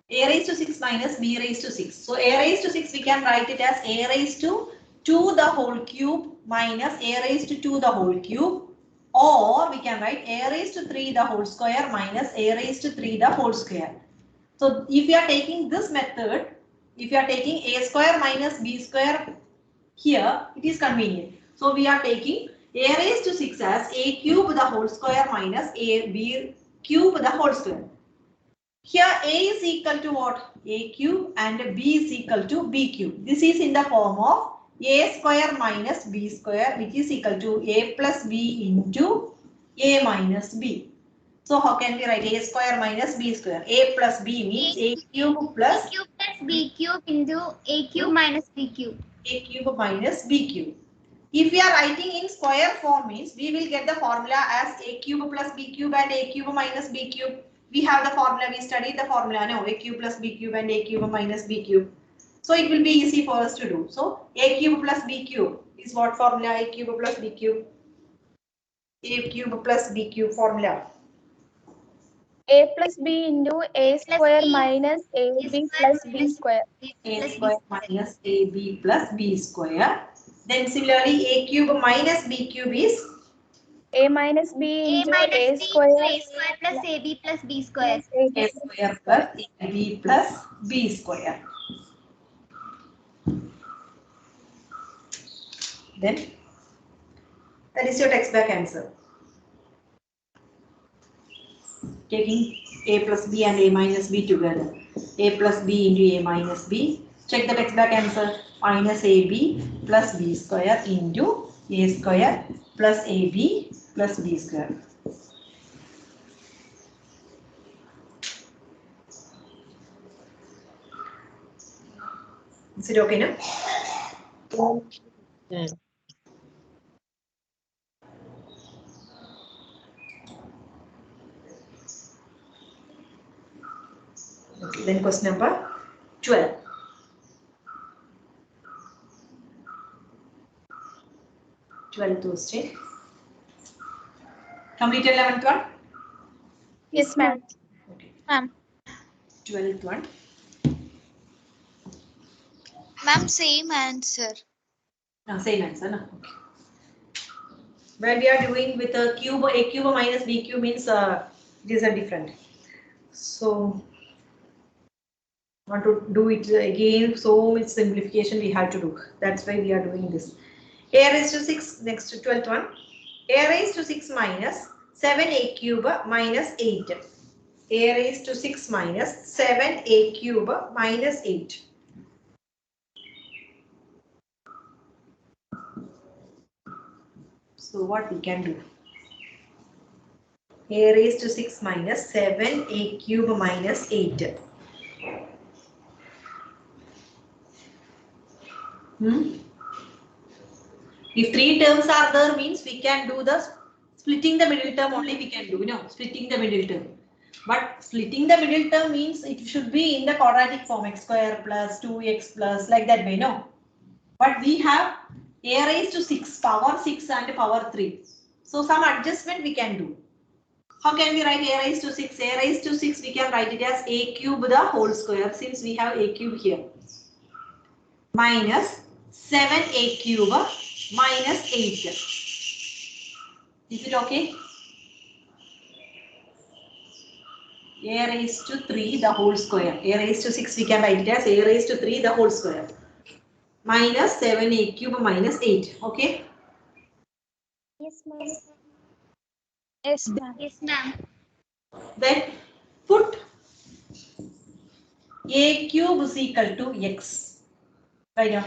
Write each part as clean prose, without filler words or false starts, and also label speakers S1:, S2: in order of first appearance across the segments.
S1: A raised to 6 minus B raised to 6. So A raised to 6 we can write it as A raised to 2 the whole cube minus A raised to 2 the whole cube, or we can write A raised to 3 the whole square minus A raised to 3 the whole square. So if you are taking this method, if you are taking A square minus B square here, it is convenient. So we are taking A raised to 6 as A cube the whole square minus A B cube the whole square. Here A is equal to what? A cube, and B is equal to B cube. This is in the form of A square minus B square, which is equal to A plus B into A minus B. So how can we write A square minus B square? A plus B means A cube plus
S2: B cube into A cube minus B cube.
S1: A cube minus B cube. If we are writing in square form means we will get the formula as A cube plus B cube and A cube minus B cube. We have the formula, we studied the formula now, A cube plus B cube and A cube minus B cube. So it will be easy for us to do. So A cube plus B cube is what formula? A cube plus B cube. A cube plus B cube formula.
S3: A plus B into A square minus AB plus B square.
S1: A square minus AB plus B square. Then similarly A cube minus B cube is
S3: A minus B into A square
S2: plus AB plus B square.
S1: A square plus AB plus B square. Then that is your text back answer. Taking A plus B and A minus B together. A plus B into A minus B. Check the text back answer. Minus AB plus B square into A square plus AB plus B square. Is it okay now?
S4: Yes.
S1: Okay, then question number 12. Question. Completed 11th one?
S3: Yes, ma'am.
S1: Okay.
S3: Ma'am.
S1: 12th one.
S2: Ma'am, same answer.
S1: No, same answer, no? Okay. When we are doing with a cube minus B cube means these are different. So, want to do it again, so much simplification we have to do. That's why we are doing this. A raised to 6, next to 12th one. A raised to 6 minus 7A cube minus 8. A raised to 6 minus 7A cube minus 8. So what we can do? A raised to 6 minus 7A cube minus 8. If 3 terms are there means we can do the splitting the middle term only we can do. No, splitting the middle term. But splitting the middle term means it should be in the quadratic form, x square plus 2x plus like that way. No. But we have A raised to 6, power 6 and power 3. So some adjustment we can do. How can we write A raised to 6? A raised to 6 we can write it as A cube the whole square since we have A cube here. Minus 7A cube minus 8. Is it okay? A raised to 3 the whole square. A raised to 6 we can write it as A raised to 3 the whole square. Minus 7A cube minus 8. Okay?
S3: Yes, ma'am. Yes, ma'am.
S2: Yes, ma'am.
S1: Then put A cube is equal to x. Right now,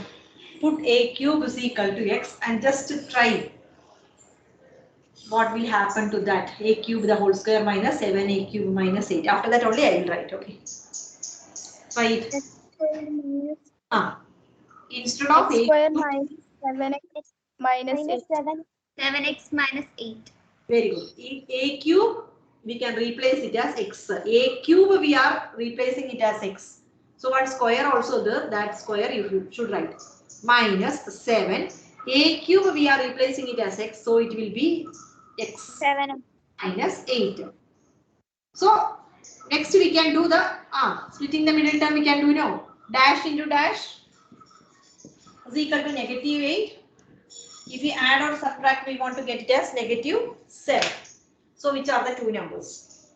S1: put A cube is equal to x and just try what will happen to that. A cube the whole square minus 7A cube minus 8. After that only I will write. Okay. Right. Instead of
S3: X
S1: A
S3: square
S1: cube,
S3: minus 7x minus 8.
S2: 7x minus 8.
S1: very good. In A cube, we can replace it as x. A cube we are replacing it as x. So what square also there, that square you should write. Minus 7. A cube we are replacing it as x. So it will be x
S3: 7.
S1: minus 8. So Next we can do the splitting the middle term we can do now. Dash into dash is equal to negative 8. If we add or subtract, we want to get it as negative 7. So which are the two numbers?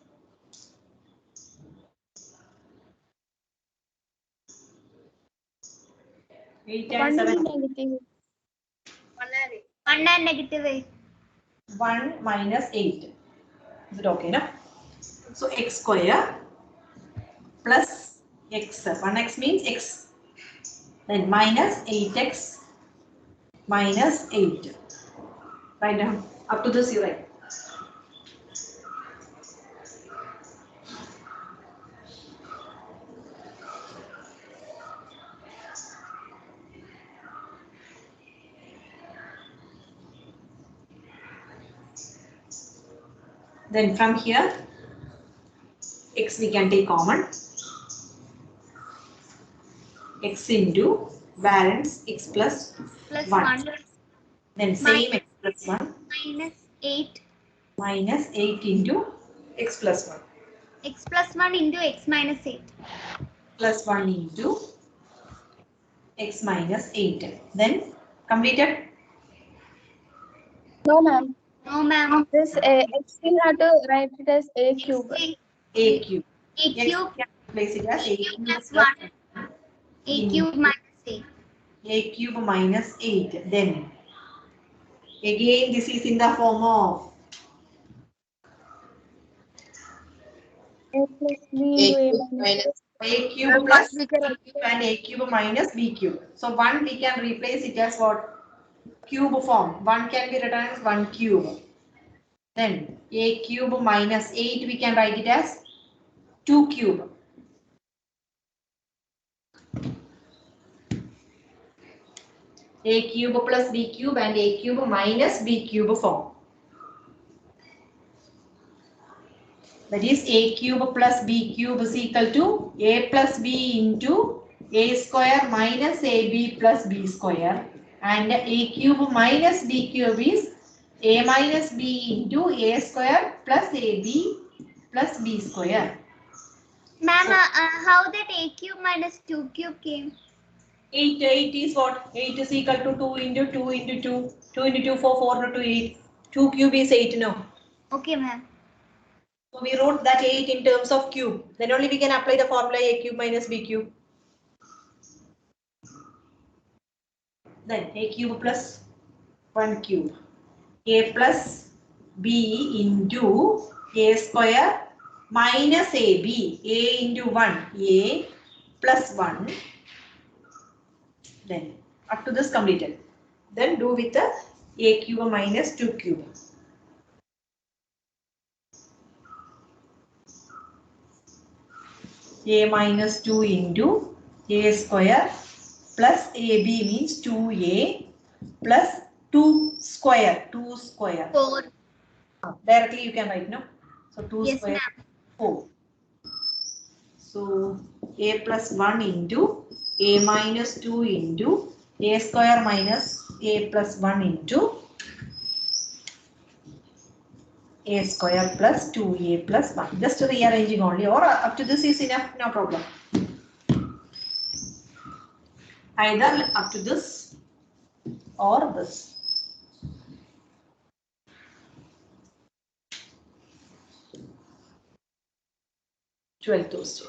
S1: 8 and
S3: 1
S1: 7.
S3: negative.
S2: 1 and negative 8.
S1: 1 minus 8. Is it okay, no? So x square plus x. 1x means x. Then minus 8x minus 8. Write down. Up to this you write. Then from here, x we can take common. X into balance x plus
S2: Plus
S1: 1.
S2: 1
S1: Then same x plus 1
S2: minus 8.
S1: minus 8 into x plus 1.
S2: X plus 1 into x minus 8.
S1: Plus 1 into x minus 8. Then completed.
S3: No, ma'am.
S2: No, ma'am.
S3: This x we have to write it as a cube.
S1: A cube.
S2: A
S1: X
S2: cube
S1: we can replace it as a
S2: cube
S1: cube
S2: plus
S1: plus
S2: 1. A cube minus 8.
S1: a cube minus 8. Then again this is in the form of
S3: A plus b into a minus
S1: a cube plus b cube and a cube minus b cube. So 1 we can replace it as what? Cube form. 1 can be written as 1 cube. Then a cube minus 8 we can write it as 2 cube. A cube plus b cube and a cube minus b cube form. That is a cube plus b cube is equal to a plus b into a square minus ab plus b square, and a cube minus b cube is a minus b into a square plus ab plus b square.
S2: Ma'am, how that a cube minus 2 cube came?
S1: 8 is what? 8 is equal to 2 into 2 into 2. 2 into 2 4 into 8. 2 cube is 8 now.
S2: Okay, ma'am.
S1: So we wrote that 8 in terms of cube. Then only we can apply the formula a cube minus b cube. Then a cube plus 1 cube. A plus b into a square minus ab. A into 1. A plus 1. Then up to this completed. Then do with the a cube minus 2 cube. A minus 2 into a square plus ab means 2a plus 2 square. 2 square.
S2: 4.
S1: Directly you can write, no? So 2
S2: Yes,
S1: square
S2: ma'am.
S1: 4. So a plus 1 into a minus 2 into a square minus a plus 1 into a square plus 2a plus 1. Just rearranging only, or up to this is enough, no problem. Either up to this or this. Twelfth question.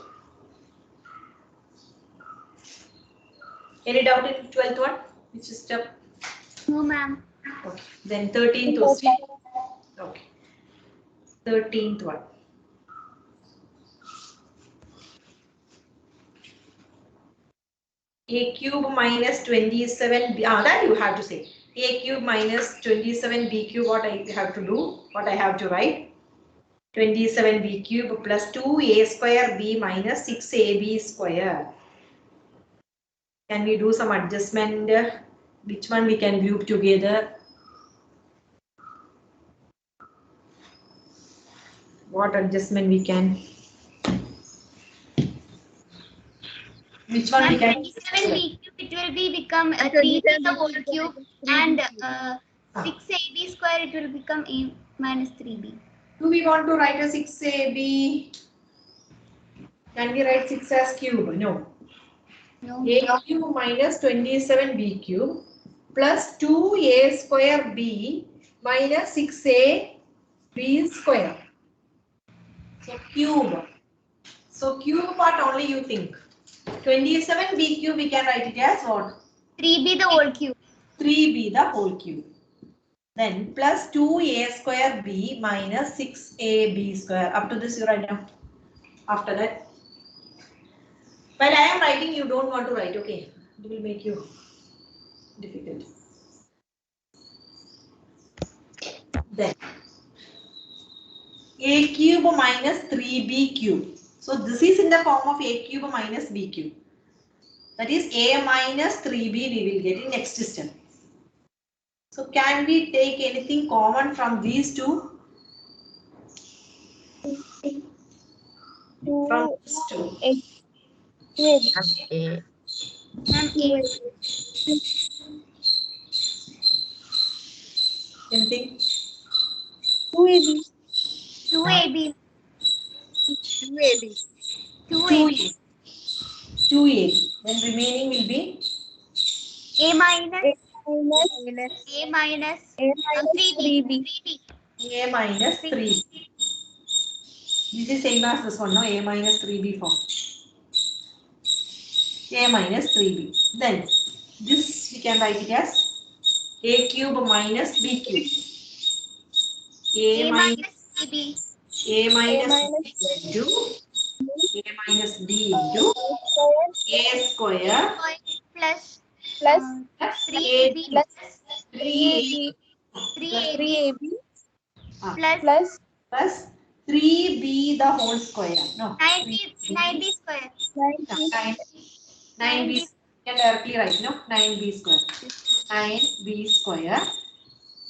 S1: Any doubt in 12th one? Which is step?
S2: No, ma'am.
S1: Okay. Then 13th question. Okay. 13th one. A cube minus 27. That you have to say. A cube minus 27 b cube. What I have to do? What I have to write? 27 b cube plus 2a square b minus 6ab square. Can we do some adjustment? Which one we can group together? What adjustment we can? Which one we
S2: Ma'am,
S1: can?
S2: 27 b cube, it will be become 3 to the whole cube, and 6ab square, it will become a minus 3b.
S1: Do we want to write a 6ab? Can we write 6 as cube? No.
S2: No.
S1: A cube minus 27b cube plus 2a square b minus 6a b square. So cube. So cube part only you think. 27b cube we can write it as what?
S2: 3b the whole cube.
S1: 3b the whole cube. Then plus 2a square b minus 6ab square. Up to this you write down. After that. While I am writing, you don't want to write. Okay. It will make you difficult. Then a cube minus 3b cube. So this is in the form of a cube minus b cube. That is a minus 3b we will get in next step. So can we take anything common from these two? From these two.
S3: A.
S2: Ma'am, A.
S1: Anything?
S3: 2AB.
S2: 2ab.
S3: 2AB.
S2: 2ab.
S1: 2a. Then remaining will be
S2: A minus.
S3: A minus
S2: A minus 3b. 3b.
S1: a minus 3b. This is same as this one, no? A minus 3b form. A minus 3b. Then this we can write it as a cube minus b cube.
S2: A minus 3b.
S1: A minus b into a minus b into a square
S2: Plus
S3: plus
S2: 3ab
S3: plus
S2: plus
S1: 3a
S2: 3ab
S3: 3AB
S2: plus
S1: plus 3b the whole square. No.
S2: 9b square.
S1: 9b you can directly write, no? 9b square. 9b square.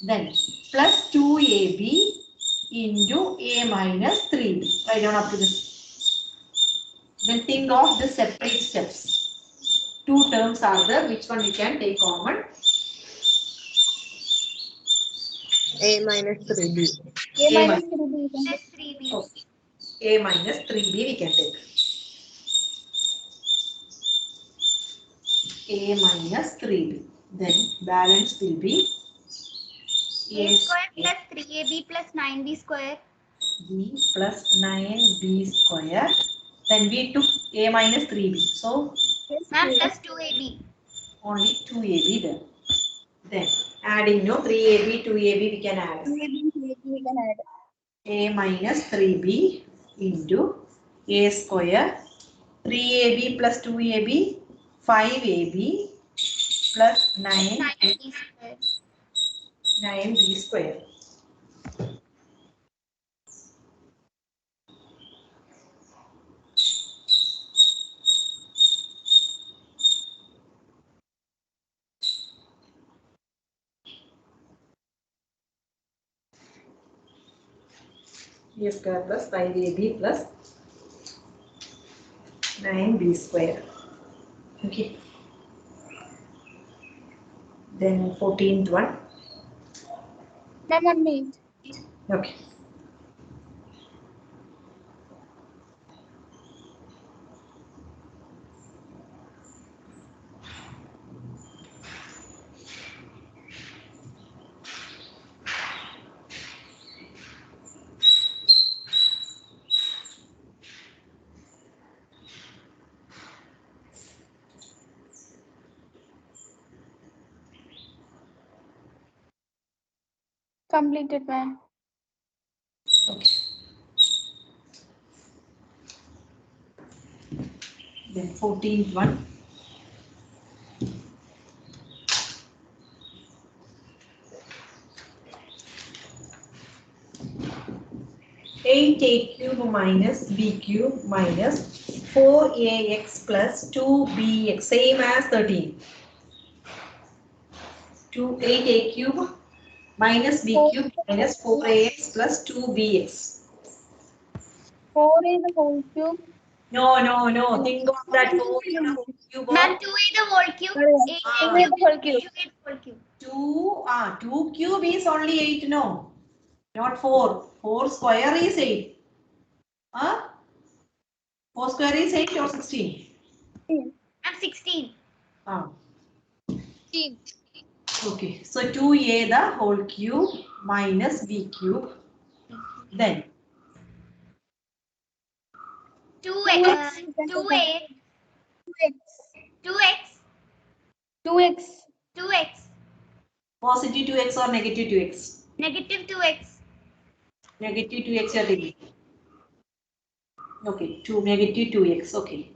S1: Then plus 2ab into a minus 3b. Write down up to this. Then think of the separate steps. Two terms are there. Which one we can take common?
S3: A minus 3B.
S1: A minus
S3: 3B.
S2: Plus 3b.
S1: Okay. A minus 3b we can take. A minus 3b. Then balance will be
S2: A square plus 3ab plus 9b square.
S1: b plus 9b square. Then we took a minus 3b. So
S2: Ma'am, plus 2ab.
S1: only 2ab there. Then adding, no, 3ab, 2ab we can add.
S3: We can add.
S1: A minus 3b into a square. 3ab plus 2ab, 5ab plus
S2: 9b square.
S1: 9b square. A square plus 5ab plus 9b square. Okay. Then 14th one.
S3: Ma'am, 1 minute.
S1: Okay.
S3: Completed, ma'am.
S1: Okay. Then 14th one. Eight a cube minus b cube minus 4ax plus 2bx, same as 13. 8a cube minus b cube minus 4ax plus 2bx.
S3: 4 is the whole cube.
S1: No. Think of that 4 is the whole cube
S2: Ma'am,
S1: of
S2: 2 is the whole cube.
S1: Ah.
S2: 8 is the whole cube. 2 is the whole cube.
S1: 2 cube is only 8, no. Not 4. 4 square is 8. 4 4 square is 8 or 16?
S2: I'm 16.
S1: Ah. Okay, so 2a the whole cube minus b cube. Then
S2: 2x, 2a, 2x,
S3: 2x.
S2: 2x,
S1: positive 2x or negative 2x?
S2: negative 2x,
S1: Negative 2x you are taking. Okay, negative 2x. Okay.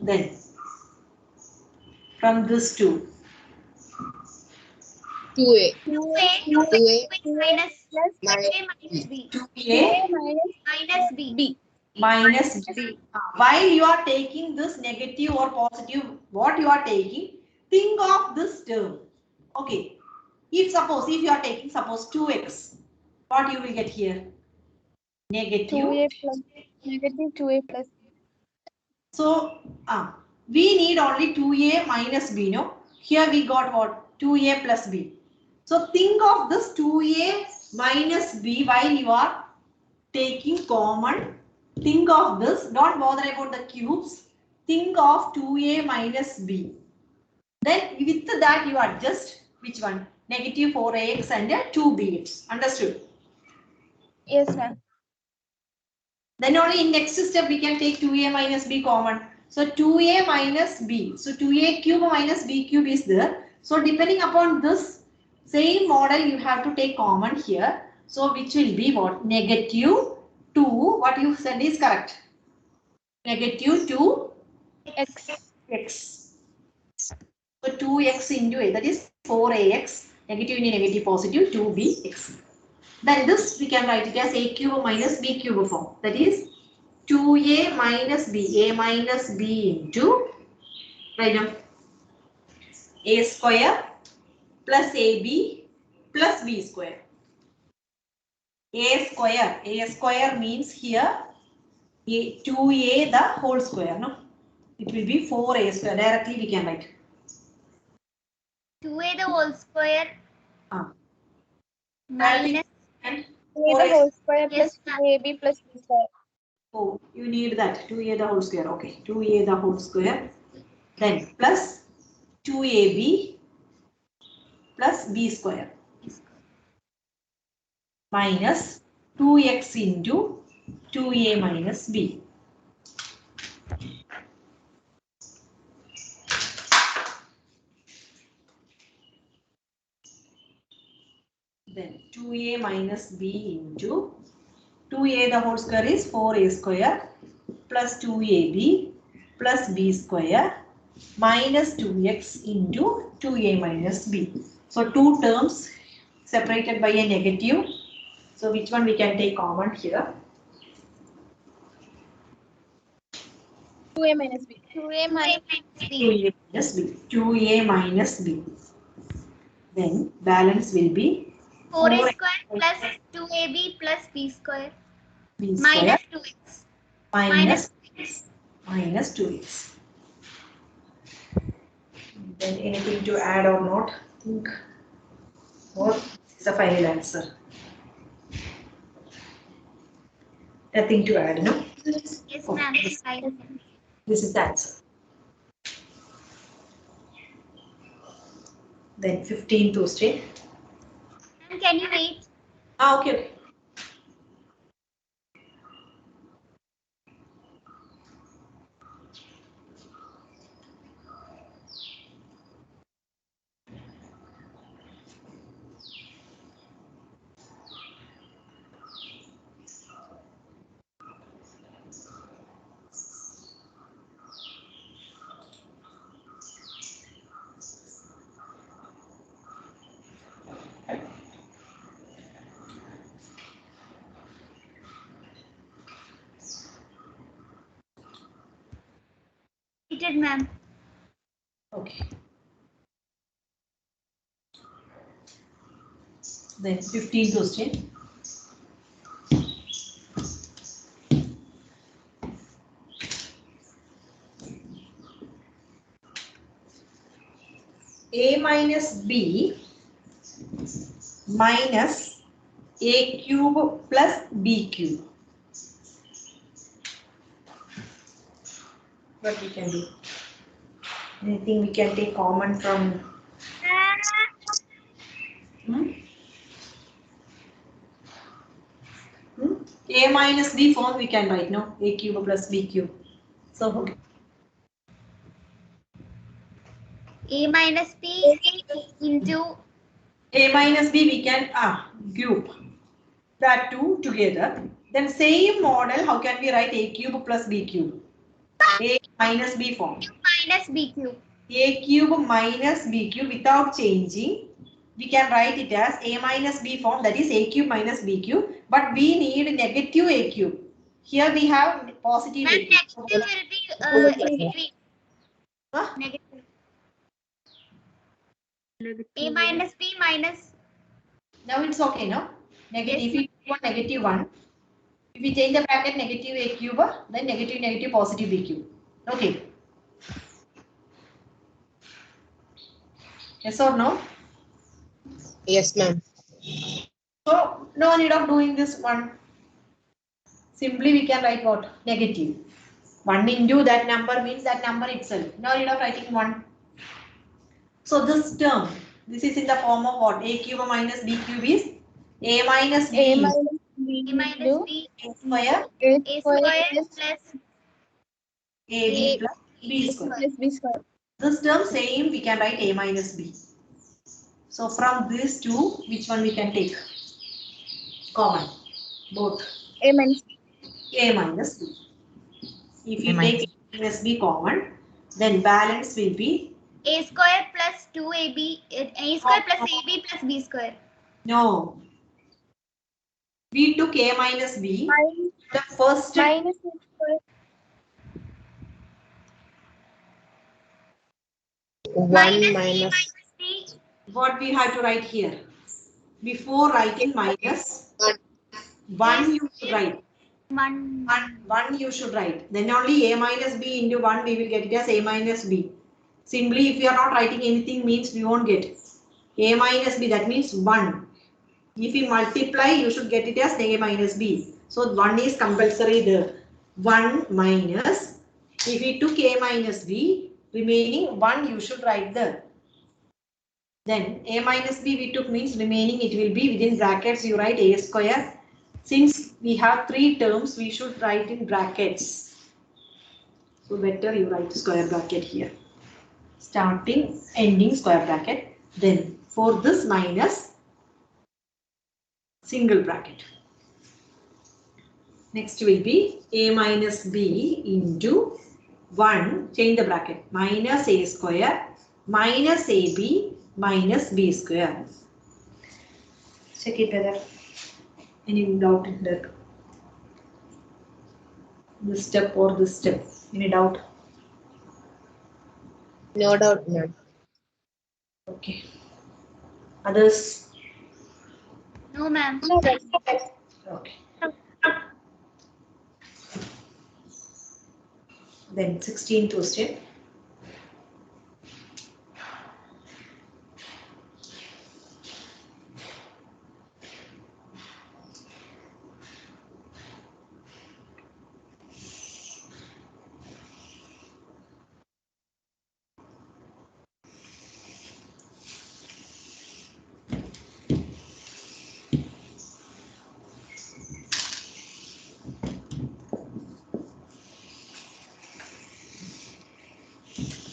S1: Then from this 2.
S3: 2a.
S2: 2a minus
S3: Plus
S2: a minus b,
S1: 2a
S2: minus b.
S1: minus b. While you are taking this negative or positive, what you are taking, think of this term. Okay. If you are taking suppose 2x, what you will get here? Negative.
S3: 2a plus negative 2a plus.
S1: So we need only 2a minus b, no? Here we got what? 2a plus b. So think of this 2a minus b while you are taking common. Think of this. Don't bother about the cubes. Think of 2a minus b. Then with that you adjust which one? Negative 4ax and 2bx. Understood?
S3: Yes, ma'am.
S1: Then only in next step we can take 2a minus b common. So 2a minus b. So 2a cube minus b cube is there. So depending upon this same model you have to take common here. So which will be what? Negative 2. What you said is correct. Negative 2x. So 2x into a, that is 4ax. Negative into negative positive 2bx. Then this we can write it as a cube minus b cube form. That is 2a minus b, a minus b into, right now, a square plus ab plus b square. A square means here 2a the whole square, no? It will be 4a square. Directly we can write.
S2: 2a the whole square minus
S1: And
S3: 2a the whole square plus
S2: yes,
S3: 2ab plus b square.
S1: oh, you need that 2a the whole square. Okay, 2a the whole square. Then plus 2ab plus b square minus 2x into 2a minus b. Then 2a minus b into 2a the whole square is 4a square plus 2ab plus b square minus 2x into 2a minus b. So two terms separated by a negative. So which one we can take common here?
S3: 2a minus b. 2a minus
S2: b.
S1: 2a minus b. 2a minus b. Then balance will be
S2: 4a square plus 2ab plus b square
S1: b square
S2: minus 2x
S1: minus
S2: 2x.
S1: minus 2x. Then anything to add or not? Think what is the final answer? Nothing to add, no?
S2: Yes, ma'am.
S1: This is the answer. Then 15th question.
S2: Ma'am, can you wait?
S1: Okay.
S2: Repeated, ma'am.
S1: Okay. Then 15th question. A minus b minus a cube plus b cube. What we can do? Anything we can take common from? Hmm? Hmm? A minus B form we can write, no? A cube plus B cube. So
S2: A minus B into
S1: A minus B we can group that two together. Then same model, how can we write A cube plus B cube? A minus B form.
S2: minus B cube.
S1: A cube minus B cube without changing. We can write it as A minus B form, that is A cube minus B cube. But we need negative A cube. Here we have positive
S2: But
S1: A cube.
S2: negative will be extreme.
S1: Huh?
S2: Negative. A minus B minus.
S1: Now it's okay, no? Negative,
S2: Yes.
S1: if we want negative 1. If we change the bracket negative A cube, then negative, negative, positive B cube. Okay. Yes or no?
S4: Yes, ma'am.
S1: So, no need of doing this one. Simply we can write what? Negative. 1 into that number means that number itself. No need of writing 1. So, this term, this is in the form of what? A cube minus B cube is A minus B.
S3: A minus B
S2: A minus
S3: into
S2: B
S1: A square
S3: A
S2: A
S3: square
S2: square
S3: plus
S2: plus
S1: AB plus B
S3: A
S1: square.
S3: plus B square.
S1: This term same we can write A minus B. So from these two, which one we can take? Common. Both.
S3: A minus B.
S1: A minus B. If you take A minus B common, then balance will be
S2: A square plus 2AB. A square plus AB plus B square.
S1: no. We took A minus B.
S3: Minus,
S1: The first
S3: minus A square.
S4: 1 minus
S2: B.
S1: what we have to write here. Before writing minus, 1 you should write.
S2: 1.
S1: 1 you should write. Then only A minus B into 1 we will get it as A minus B. Simply if you are not writing anything means we won't get. A minus B, that means 1. If you multiply, you should get it as A minus B. So 1 is compulsory there. 1 minus, if we took A minus B, remaining 1 you should write there. Then A minus B we took means remaining it will be within brackets you write A square. Since we have 3 terms, we should write in brackets. So better you write square bracket here. Starting, ending square bracket. Then for this minus, single bracket. Next will be A minus B into 1, change the bracket, minus A square minus AB minus B square. Check it whether any doubt in that. This step or this step. Any doubt?
S4: no doubt, ma'am.
S1: Okay. Others?
S2: No, ma'am.
S1: Okay. Then 16th question.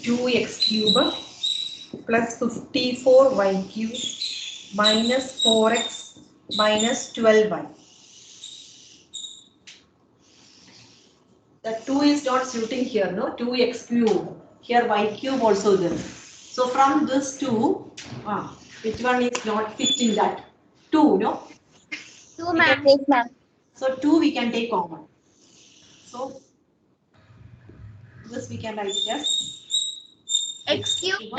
S1: Two x cube plus 54y cube minus 4x minus 12y. The 2 is not suiting here, no? 2x cube. Here y cube also there. So from this 2, which one is not fitting that? 2, no?
S2: 2, ma'am.
S3: Yes, ma'am.
S1: So 2 we can take common. So this we can write it as
S2: X cube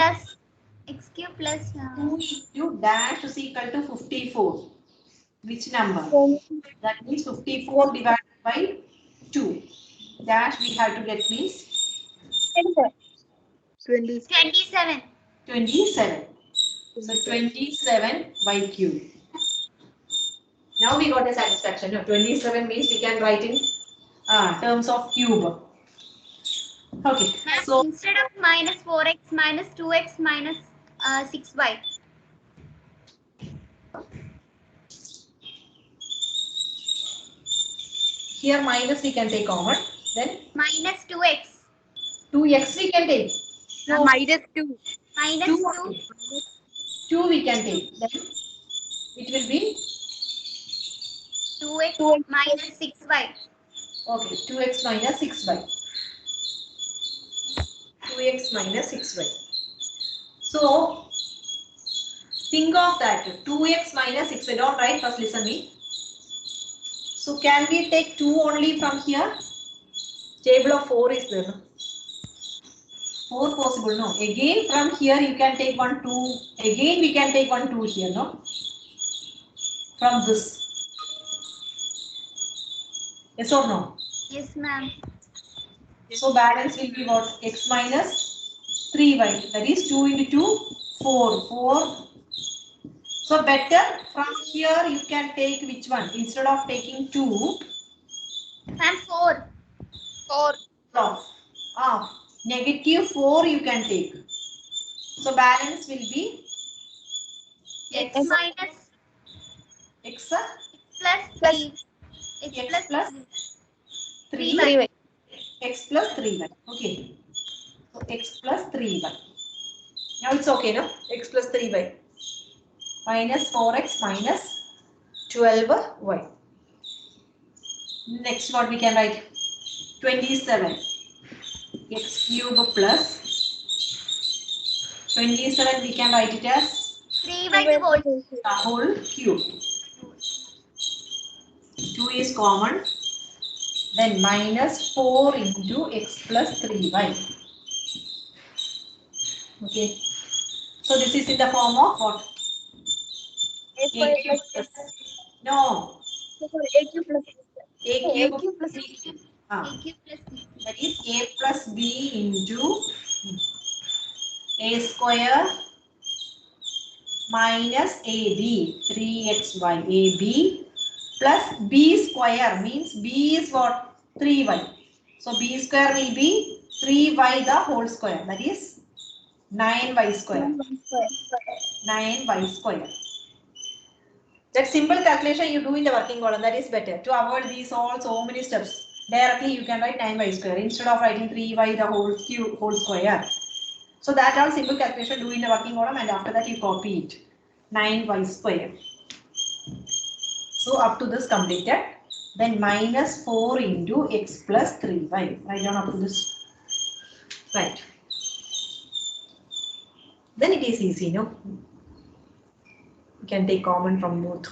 S2: plus
S1: 2 into dash is equal to 54. Which number? That means 54 divided by 2. Dash we have to get means
S2: 27.
S1: 27. So 27 by cube. Now we got a satisfaction. No, 27 means we can write in terms of cube. Okay,
S2: Ma'am,
S1: so
S2: instead of minus 4x minus 2x minus 6y.
S1: here minus we can take common. Then
S2: Minus 2x.
S1: 2x we can take.
S3: No.
S5: Minus 2.
S2: Minus
S1: 2
S2: 2.
S1: only. 2 we can take. Then it will be
S2: 2x
S3: 2x
S2: minus 6y.
S1: okay 2x minus 6y. 2x minus 6y. So think of that 2x minus 6y. Don't write first. Listen me. So can we take 2 only from here? Table of 4 is there. 4 possible, no. Again from here you can take 1, 2. Again we can take 1, 2 here, no. From this. Yes or no?
S2: Yes, ma'am.
S1: So balance will be what? X minus 3y. That is 2 into 2, 4. 4. So better from here you can take which one? Instead of taking 2.
S2: Ma'am, 4.
S5: 4.
S1: Negative 4 you can take. So balance will be
S2: X
S3: X
S2: minus
S1: x
S2: plus
S3: Plus
S2: 3. X
S1: X
S2: plus
S1: plus 3
S2: 3y.
S3: 3y.
S1: x plus 3y. Okay. So x plus 3y. Now it's okay, no? X plus 3y. Minus 4x minus 12y. Next what we can write? 27. X cube plus 27 we can write it as
S2: 3y to whole.
S1: the whole cube. 2 is common. Then minus 4 into x plus 3y. Okay. So this is in the form of what?
S3: A square
S1: A cube
S3: plus
S1: plus. No.
S3: A cube plus
S1: A
S3: A
S1: cube
S3: cube plus
S1: B.
S2: A cube plus 3.
S1: That is a plus b into a square minus ab 3xy ab plus b square means b is what 3y. So b square will be 3y the whole square, that is 9y square. 9y square. That simple calculation you do in the working column, that is better. To avoid these all so many steps, directly you can write 9y square instead of writing 3y the whole cube whole square. So that all simple calculation do in the working column, and after that you copy it. 9y square. So up to this completed. Then minus 4 into x plus 3y. Write down up to this. Right. Then it is easy, no? You can take common from both.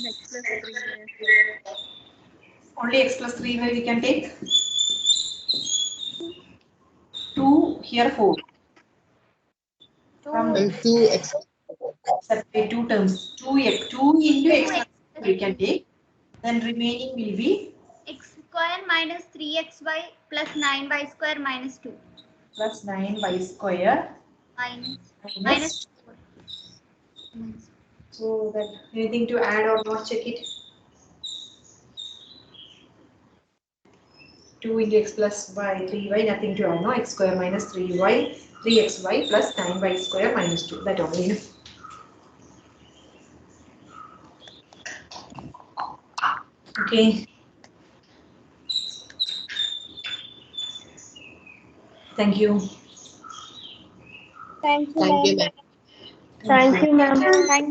S5: X plus 3.
S1: Only x plus 3y we can take. 2 here 4. From
S4: And 2x.
S1: separate two terms. 2 into x
S2: 2x
S1: plus we can take. Then remaining will be
S2: x square minus 3xy plus 9y square minus 2.
S1: plus 9y square
S2: Minus
S1: minus.
S2: 4.
S1: So that anything to add or not, check it. 2 into x plus y 3y, nothing to add, no? X square minus 3y 3xy plus 9y square minus 2. That only, no? Okay. Thank you.
S3: Thank you,
S4: Thank you,
S3: ma'am.
S4: ma'am.
S3: Thank you, ma'am. Thank